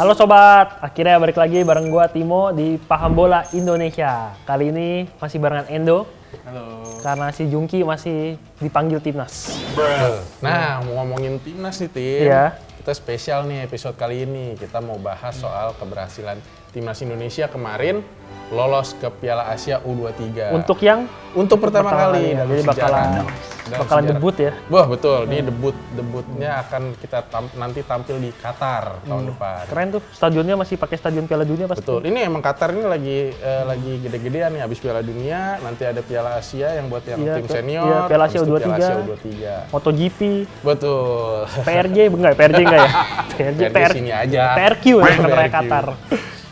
Halo sobat, akhirnya balik lagi bareng gua Timo di Paham Bola Indonesia. Kali ini masih barengan Endo. Halo. Karena si Jungki masih dipanggil timnas. Nah, mau ngomongin timnas nih Tim. Iya. Kita spesial nih episode kali ini. Kita mau bahas soal keberhasilan timnas Indonesia kemarin lolos ke Piala Asia U23. Untuk pertama kali ya. dalam Jadi sejarah. bakalan debut ya. Wah betul, ini debutnya akan kita nanti tampil di Qatar tahun depan. Keren tuh, stadionnya masih pakai stadion Piala Dunia pasti. Betul, ini emang Qatar ini lagi gede-gedean nih, habis Piala Dunia, nanti ada Piala Asia yang buat yang tim senior, iya, Piala Asia habis itu U23, Piala Asia U23. MotoGP, Betul. PRJ enggak ya? PRJ sini aja. PRQ ya, namanya Qatar.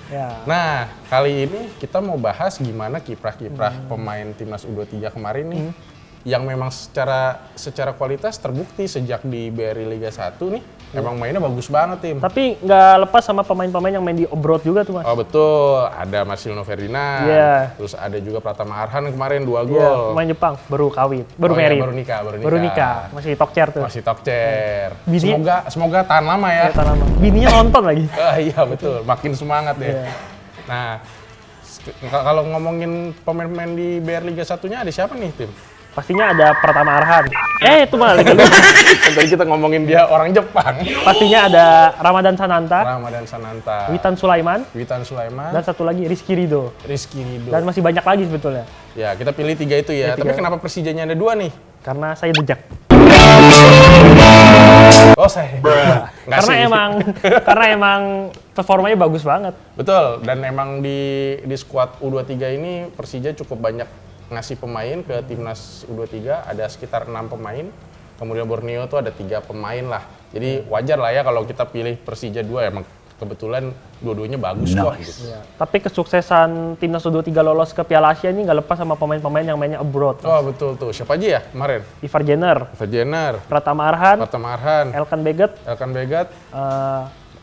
Ya. Nah, kali ini kita mau bahas gimana kiprah-kiprah pemain timnas U23 kemarin nih. Yang memang secara kualitas terbukti sejak di BRI Liga 1 nih, emang mainnya bagus banget Tim. Tapi nggak lepas sama pemain-pemain yang main di abroad juga tuh Mas. Oh betul, ada Marcelino Ferdinand, terus ada juga Pratama Arhan kemarin 2 gol. Pemain Jepang, baru married. Ya, baru nikah. Masih talk chair tuh. Masih talk chair. Bini, semoga tahan lama ya. Tahan lama. Bininya nonton lagi. Iya betul, makin semangat ya. Nah, kalau ngomongin pemain-pemain di BRI Liga 1-nya ada siapa nih Tim? Pastinya ada Pratama Arhan. Itu malah lagi. Tadi kita ngomongin dia orang Jepang. Pastinya ada Ramadan Sananta. Witan Sulaiman. Dan satu lagi Rizky Ridho. Dan masih banyak lagi sebetulnya. Ya, kita pilih 3 itu ya. Tapi kenapa Persijanya ada 2 nih? Karena saya dejak. Oh, saya. Karena emang performanya bagus banget. Betul, dan emang di squad U23 ini Persija cukup banyak ngasih pemain ke timnas U23, ada sekitar 6 pemain. Kemudian Borneo tuh ada 3 pemain lah. Jadi wajar lah ya kalau kita pilih Persija 2, emang kebetulan dua-duanya bagus kok gitu. Ya. Tapi kesuksesan timnas U23 lolos ke Piala Asia ini nggak lepas sama pemain-pemain yang mainnya abroad. Oh betul tuh, siapa aja ya kemarin? Ivar Jenner, Pratama Arhan, Elkan Beget,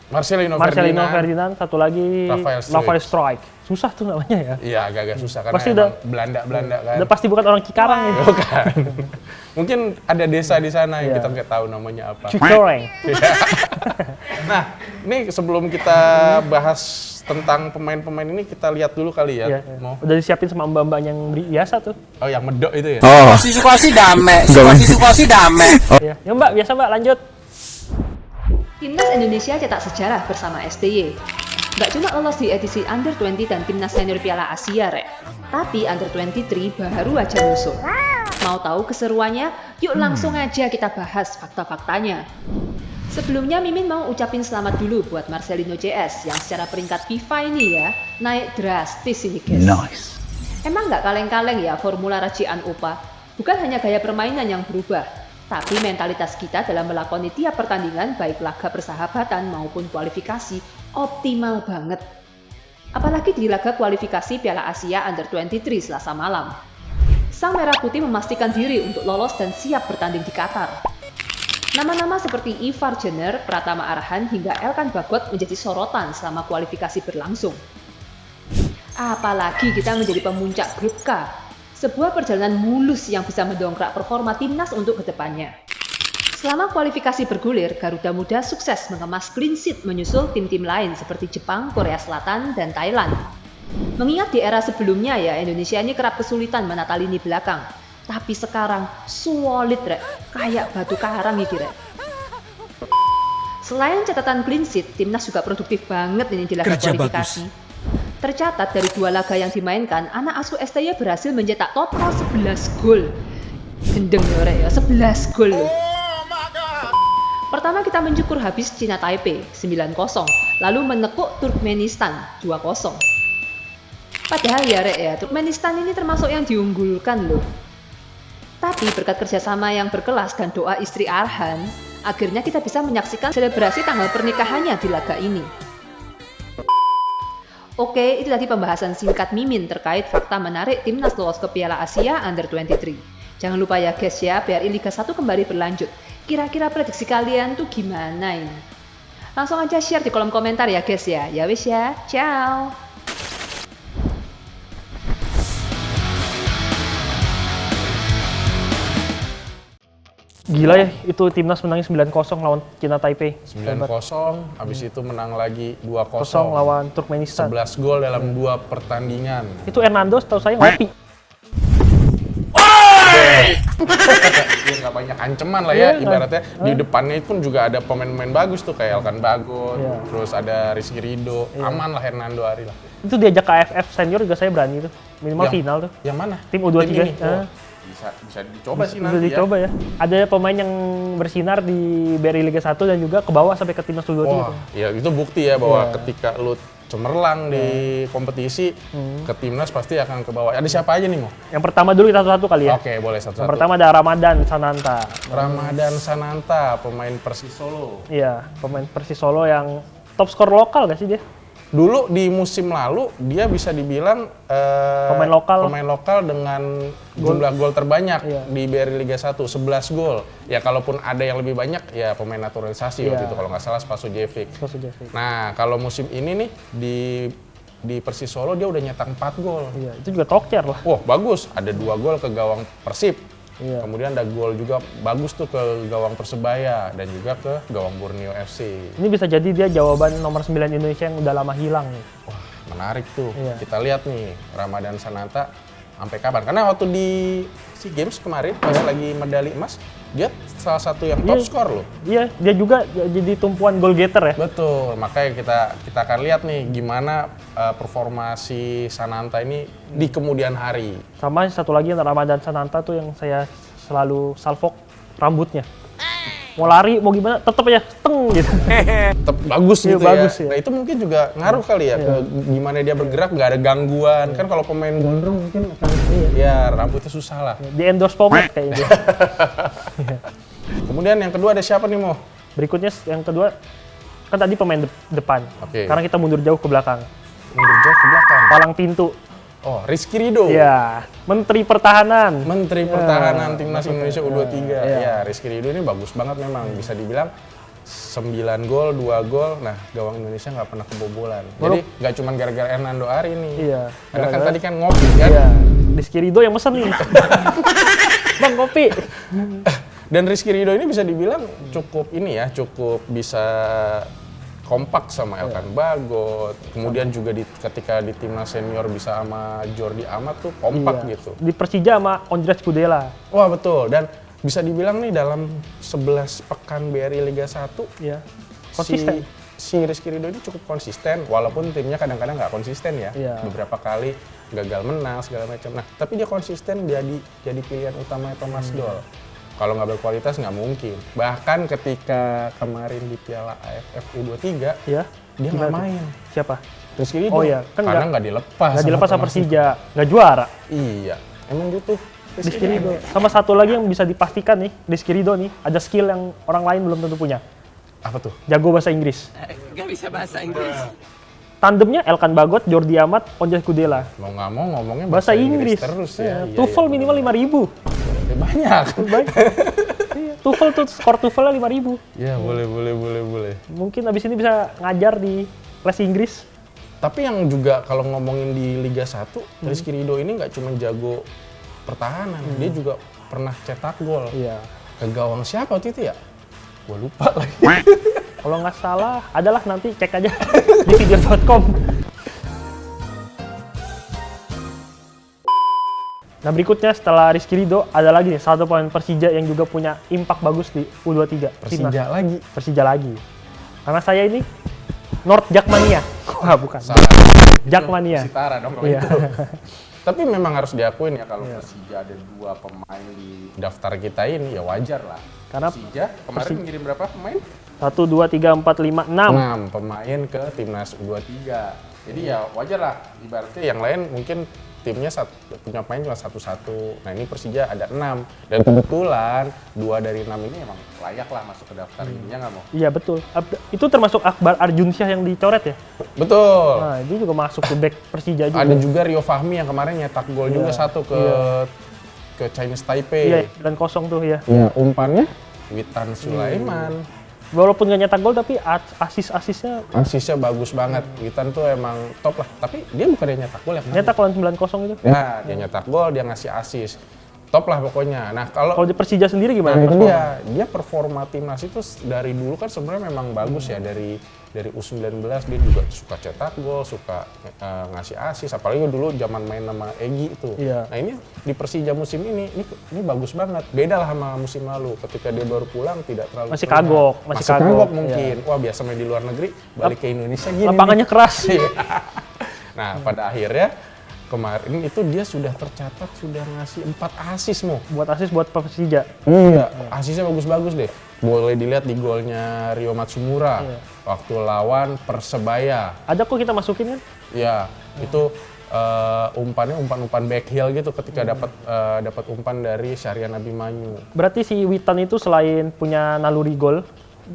Marcelino Ferdinand, satu lagi Rafael Struijk. Susah tuh namanya ya. Iya, agak-agak susah karena pasti Belanda kan. Udah pasti bukan orang Cikarang ya. Bukan. Mungkin ada desa di sana yang kita nggak tahu namanya apa. Cicoreng. Nah, ini sebelum kita bahas tentang pemain-pemain ini, kita lihat dulu kali ya. Mau. Udah disiapin sama mbak-mbak yang biasa tuh. Oh, yang medok itu ya? Oh. Situasi damai. Ya, Mbak, biasa Mbak, lanjut. Timnas Indonesia cetak sejarah bersama STY. Nggak cuma lolos di edisi Under 20 dan Timnas Senior Piala Asia, Rek. Tapi Under 23 baru aja musuh. Mau tahu keseruannya? Yuk langsung aja kita bahas fakta-faktanya. Sebelumnya Mimin mau ucapin selamat dulu buat Marcelino JS yang secara peringkat FIFA ini ya, naik drastis ini guys. Nice. Emang nggak kaleng-kaleng ya formula racian Opa? Bukan hanya gaya permainan yang berubah, tapi mentalitas kita dalam melakoni tiap pertandingan baik laga persahabatan maupun kualifikasi optimal banget. Apalagi di laga kualifikasi Piala Asia Under 23 Selasa malam. Sang Merah Putih memastikan diri untuk lolos dan siap bertanding di Qatar. Nama-nama seperti Ivar Jenner, Pratama Arhan hingga Elkan Bagot menjadi sorotan selama kualifikasi berlangsung. Apalagi kita menjadi pemuncak grup K. Sebuah perjalanan mulus yang bisa mendongkrak performa timnas untuk kedepannya. Selama kualifikasi bergulir, Garuda Muda sukses mengemas clean sheet menyusul tim-tim lain seperti Jepang, Korea Selatan, dan Thailand. Mengingat di era sebelumnya ya, Indonesia ini kerap kesulitan menata lini belakang. Tapi sekarang solid Rek, kayak batu karang gitu Rek. Selain catatan clean sheet, timnas juga produktif banget ini di laga kualifikasi. Tercatat dari 2 laga yang dimainkan, anak asuh STY berhasil mencetak total 11 gol. Gendeng ya, 11 gol. Pertama kita mencukur habis Cina Taipei 9-0, lalu menekuk Turkmenistan 2-0. Padahal ya Turkmenistan ini termasuk yang diunggulkan loh. Tapi berkat kerjasama yang berkelas dan doa istri Arhan, akhirnya kita bisa menyaksikan selebrasi tanggal pernikahannya di laga ini. Oke, itu tadi pembahasan singkat Mimin terkait fakta menarik timnas lolos ke Piala Asia Under 23. Jangan lupa ya guys ya, BRI Liga 1 kembali berlanjut. Kira-kira prediksi kalian tuh gimana ini? Langsung aja share di kolom komentar ya guys ya. Ya wis ya, ciao! Gila ya, itu timnas menangnya 9-0 lawan China Taipei. 9-0, habis itu menang lagi 2-0 lawan Turkmenistan. 11 gol dalam 2 pertandingan. Itu Hernando setahu saya ngopi. Dia nggak banyak ancaman lah ya, ibaratnya di depannya pun juga ada pemain-pemain bagus tuh kayak Elkan Bagot, terus ada Rizky Ridho, aman lah Hernando Ari lah. Itu diajak ke AFF senior juga saya berani tuh, minimal final tuh. Yang mana? Tim U23. Tim ini? Bisa dicoba sih nanti dicoba ya. Ada pemain yang bersinar di BRI Liga 1 dan juga ke bawah sampai ke timnas U23. Wah, ya itu bukti ya bahwa ketika lu cemerlang di kompetisi, ke timnas pasti akan ke bawah. Ada siapa aja nih, Mo? Yang pertama dulu kita satu-satu kali ya. Oke, boleh satu-satu. Yang pertama ada Ramadan Sananta. Ramadan Sananta, pemain Persis Solo. Iya, pemain Persis Solo yang top skor lokal gak sih dia? Dulu di musim lalu dia bisa dibilang pemain lokal dengan jumlah gol terbanyak di BRI Liga 1, 11 gol. Ya kalaupun ada yang lebih banyak ya pemain naturalisasi waktu itu kalau nggak salah Spasojevic. Nah, kalau musim ini nih di Persis Solo dia udah nyetak 4 gol. Iya, itu juga tokcer lah. Wah, bagus. Ada 2 gol ke gawang Persib. Iya. Kemudian ada gol juga bagus tuh ke gawang Persebaya dan juga ke gawang Borneo FC. Ini bisa jadi dia jawaban nomor 9 Indonesia yang udah lama hilang nih. Wah, menarik tuh. Iya. Kita lihat nih Ramadan Sananta sampai kapan? Karena waktu di SEA Games kemarin pas lagi medali emas, dia salah satu yang top skor loh. Iya, dia juga jadi tumpuan goal getter ya. Betul, makanya kita akan lihat nih gimana performa si Sananta ini di kemudian hari. Sama satu lagi Ramadan Sananta tuh yang saya selalu salvok rambutnya. Mau lari, mau gimana, tetep aja teng gitu. Tetep bagus gitu bagus ya. Nah itu mungkin juga ngaruh kali ya ke gimana dia bergerak, nggak ada gangguan. Kan kalau pemain gondrong mungkin akan rambutnya susah lah. Di endorse pomade kayaknya. Kemudian yang kedua ada siapa nih, Mo? Berikutnya yang kedua, kan tadi pemain depan. Sekarang kita mundur jauh ke belakang. Mundur jauh ke belakang? Palang pintu. Oh, Rizky Ridho. Iya, Menteri Pertahanan. Menteri Pertahanan Timnas Indonesia U23. Ya, Rizky Ridho ini bagus banget memang. Bisa dibilang 9 gol, 2 gol. Nah, gawang Indonesia nggak pernah kebobolan. Jadi nggak cuma gara-gara Hernando Ari nih. Iya. Karena kan tadi kan ngopi kan. Iya. Rizky Ridho yang mesen nih. Bang, kopi. Dan Rizky Ridho ini bisa dibilang cukup bisa kompak sama Elkan Bagot. Kemudian juga ketika di timnas senior bisa sama Jordi Amat tuh kompak gitu. Di Persija sama Ondrej Kudela. Wah, betul. Dan bisa dibilang nih dalam 11 pekan BRI Liga 1 konsisten. Si Rizky Ridho ini cukup konsisten walaupun timnya kadang-kadang nggak konsisten ya. Beberapa kali gagal menang segala macam. Nah, tapi dia konsisten jadi pilihan utama Thomas Doll. Kalau nggak berkualitas nggak mungkin. Bahkan ketika kemarin di Piala AFF U23, dia nggak main. Siapa? Rizky Ridho. Oh iya, kan karena nggak dilepas. Nggak dilepas sama Persija, nggak juara. Iya, emang butuh Rizky Ridho. Sama satu lagi yang bisa dipastikan nih, Rizky Ridho nih ada skill yang orang lain belum tentu punya. Apa tuh? Jago bahasa Inggris. Nggak bisa bahasa Inggris. Tandemnya Elkan Bagot, Jordi Amat, Ondrej Kudela. Mau nggak mau ngomongnya bahasa Inggris terus ya. TOEFL minimal 5.000. Banyak. TOEFL tuh skor TOEFL-nya 5.000. Ya, boleh. Mungkin abis ini bisa ngajar di kelas Inggris. Tapi yang juga kalau ngomongin di Liga 1, Rizky Ridho ini nggak cuma jago pertahanan, dia juga pernah cetak gol. Iya. Ke gawang siapa waktu itu ya? Gua lupa lagi. Kalau nggak salah, adalah nanti cek aja di video.com. Nah berikutnya setelah Rizky Ridho ada lagi nih satu pemain Persija yang juga punya impact bagus di U23. Persija lagi. Karena saya ini North Jakmania. Wah bukan. Jakmania. Sitara dong kalau itu. Tapi memang harus diakuin ya kalau Persija ada 2 pemain di daftar kita ini ya wajar lah. Karena Persija kemarin ngirim berapa pemain? 1, 2, 3, 4, 5, 6. 6 pemain ke timnas U23. Jadi ya wajar lah. Ibaratnya yang lain mungkin timnya punya pemain cuma 1-1. Nah ini Persija ada 6. Dan kebetulan 2 dari 6 ini emang layak lah masuk ke daftar ininya nggak mau? Iya betul. Itu termasuk Akbar Arjunsyah yang dicoret ya? Betul. Nah dia juga masuk ke back Persija juga. Ada juga Rio Fahmi yang kemarin nyetak gol juga 1 ke Chinese Taipei. Iya, 9-0 tuh ya. Iya, umpannya Witan Sulaiman. Walaupun nggak nyetak gol tapi asisnya bagus banget. Witan tuh emang top lah. Tapi dia bukan dia nyetak gol ya. Nyetak lawan 9-0 itu. Ya, dia nyetak gol, dia ngasih asis. top lah pokoknya. Nah Kalau di Persija sendiri nah, gimana? itu dia performa timnas itu dari dulu kan sebenarnya memang bagus ya, dari U19 dia juga suka cetak gol, suka ngasih asis, apalagi dulu zaman main sama Egy itu. Iya. Nah ini di Persija musim ini bagus banget, beda lah sama musim lalu ketika dia baru pulang tidak terlalu Masih terlihat. kagok, masih kagok, kagok mungkin. Wah biasa main di luar negeri, balik ke Indonesia gini. Lapangannya keras. Nah pada akhirnya kemarin itu dia sudah tercatat sudah ngasih 4 asis Mo. Buat asis buat Persija. Iya, asisnya bagus-bagus deh. Boleh dilihat di golnya Rio Matsumura waktu lawan Persebaya. Ada kok kita masukin kan? Ya, itu umpannya umpan back heel gitu ketika dapat umpan dari Syahrian Abimanyu. Berarti si Witan itu selain punya naluri gol,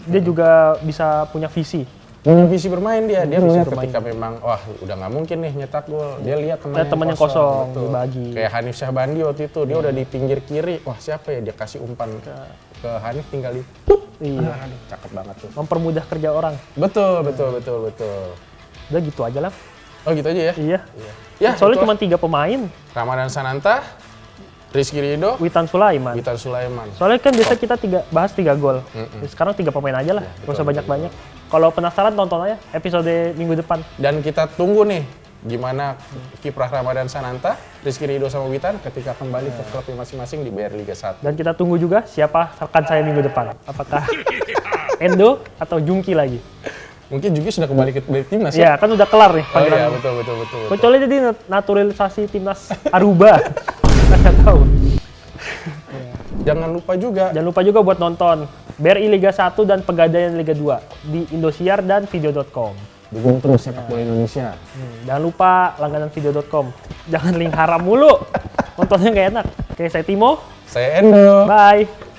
dia juga bisa punya visi. Punya visi bermain dia melihat ketika memang wah udah nggak mungkin nih nyetak gol, dia lihat temannya kosong betul. dibagi. Kayak Hanif Syahbandi waktu itu dia udah di pinggir kiri, wah siapa ya, dia kasih umpan ke Hanif tinggal di Iya. aduh, cakep banget tuh. Mempermudah kerja orang. Betul. Udah gitu aja lah. Oh gitu aja ya? Iya. Ya, Soalnya itulah. cuma 3 pemain. Ramadan Sananta, Rizky Ridho, Witan Sulaiman. Witan Sulaiman. Soalnya kan biasa kita bahas 3 gol. Sekarang 3 pemain aja lah. Gak usah banyak-banyak. Kalau penasaran tonton aja episode minggu depan. Dan kita tunggu nih gimana kiprah Ramadan Sananta, Rizky Ridho sama Witan ketika kembali ke klubnya masing-masing di BR Liga 1. Dan kita tunggu juga siapa rekan saya minggu depan. Apakah Endo atau Jungki lagi? Mungkin juga sudah kembali ke timnas Ya kan udah kelar nih Oh panggilan. iya, betul. Kecuali jadi naturalisasi timnas Aruba. Nggak tahu. Jangan lupa juga buat nonton BRI Liga 1 dan Pegadaian Liga 2 di Indosiar dan video.com. dukung terus sepak bola Indonesia. Jangan lupa langganan video.com. Jangan link haram mulu. Nontonnya nggak enak. Oke, saya Timo. Saya Endo. Bye.